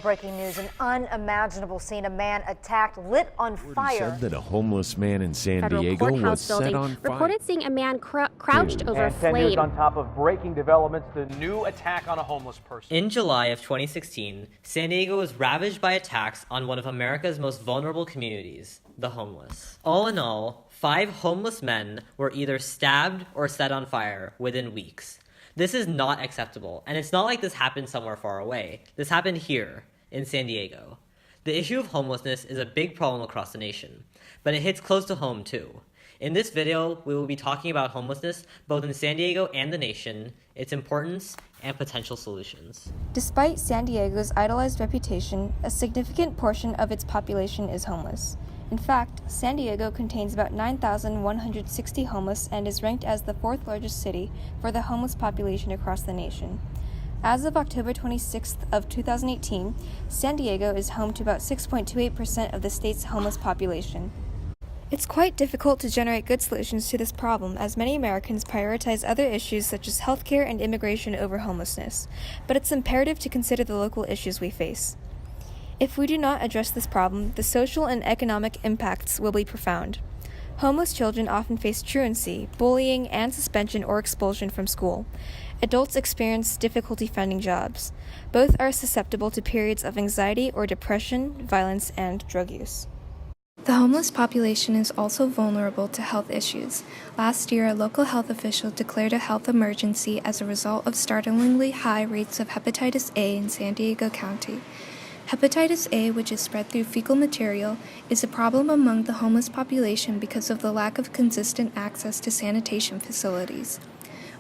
Breaking news, an unimaginable scene. A man attacked, lit on fire. Said that a homeless man in San Diego was set on fire. Reported seeing a man crouched over a and 10 flame. news on top of breaking developments, the new attack on a homeless person. In July of 2016, San Diego was ravaged by attacks on one of America's most vulnerable communities, the homeless. All in all, 5 homeless men were either stabbed or set on fire within weeks. This is not acceptable, and it's not like this happened somewhere far away. This happened here, in San Diego. The issue of homelessness is a big problem across the nation, but it hits close to home too. In this video, we will be talking about homelessness both in San Diego and the nation, its importance, and potential solutions. Despite San Diego's idolized reputation, a significant portion of its population is homeless. In fact, San Diego contains about 9,160 homeless and is ranked as the 4th largest city for the homeless population across the nation. As of October 26th of 2018, San Diego is home to about 6.28% of the state's homeless population. It's quite difficult to generate good solutions to this problem, as many Americans prioritize other issues such as healthcare and immigration over homelessness, but it's imperative to consider the local issues we face. If we do not address this problem, the social and economic impacts will be profound. Homeless children often face truancy, bullying, and suspension or expulsion from school. Adults experience difficulty finding jobs. Both are susceptible to periods of anxiety or depression, violence, and drug use. The homeless population is also vulnerable to health issues. Last year, a local health official declared a health emergency as a result of startlingly high rates of hepatitis A in San Diego County. Hepatitis A, which is spread through fecal material, is a problem among the homeless population because of the lack of consistent access to sanitation facilities.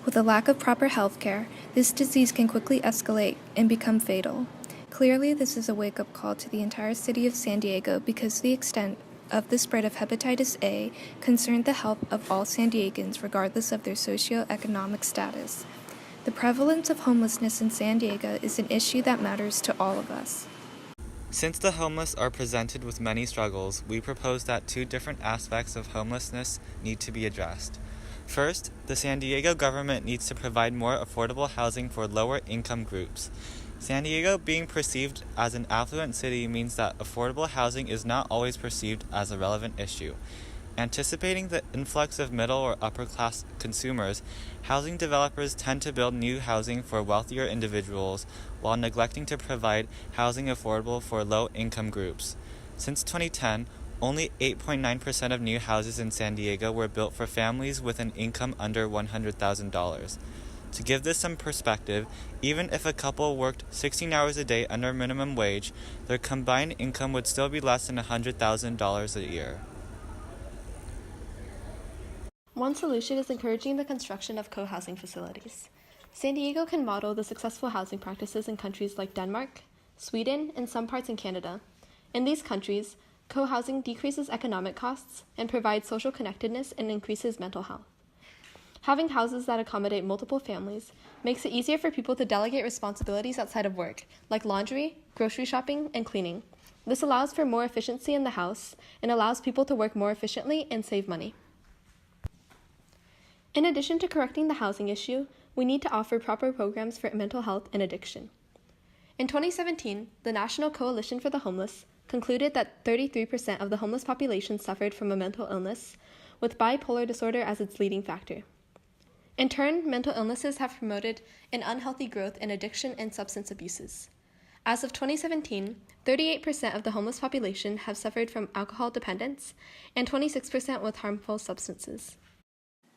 With a lack of proper health care, this disease can quickly escalate and become fatal. Clearly, this is a wake-up call to the entire city of San Diego because the extent of the spread of hepatitis A concerned the health of all San Diegans regardless of their socioeconomic status. The prevalence of homelessness in San Diego is an issue that matters to all of us. Since the homeless are presented with many struggles, we propose that 2 different aspects of homelessness need to be addressed. First, the San Diego government needs to provide more affordable housing for lower income groups. San Diego being perceived as an affluent city means that affordable housing is not always perceived as a relevant issue. Anticipating the influx of middle or upper class consumers, housing developers tend to build new housing for wealthier individuals while neglecting to provide housing affordable for low-income groups. Since 2010, only 8.9% of new houses in San Diego were built for families with an income under $100,000. To give this some perspective, even if a couple worked 16 hours a day under minimum wage, their combined income would still be less than $100,000 a year. One solution is encouraging the construction of co-housing facilities. San Diego can model the successful housing practices in countries like Denmark, Sweden, and some parts in Canada. In these countries, co-housing decreases economic costs and provides social connectedness and increases mental health. Having houses that accommodate multiple families makes it easier for people to delegate responsibilities outside of work, like laundry, grocery shopping, and cleaning. This allows for more efficiency in the house and allows people to work more efficiently and save money. In addition to correcting the housing issue, we need to offer proper programs for mental health and addiction. In 2017, the National Coalition for the Homeless concluded that 33% of the homeless population suffered from a mental illness, with bipolar disorder as its leading factor. In turn, mental illnesses have promoted an unhealthy growth in addiction and substance abuses. As of 2017, 38% of the homeless population have suffered from alcohol dependence and 26% with harmful substances.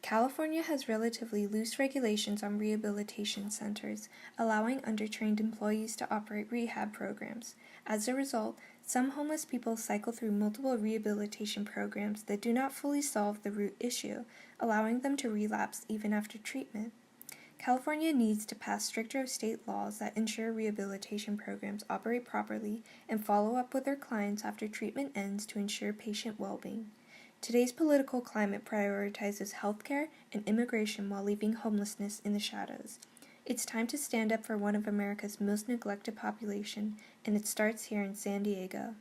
California has relatively loose regulations on rehabilitation centers, allowing undertrained employees to operate rehab programs. As a result, some homeless people cycle through multiple rehabilitation programs that do not fully solve the root issue, allowing them to relapse even after treatment. California needs to pass stricter state laws that ensure rehabilitation programs operate properly and follow up with their clients after treatment ends to ensure patient well-being. Today's political climate prioritizes healthcare and immigration while leaving homelessness in the shadows. It's time to stand up for one of America's most neglected population, and it starts here in San Diego.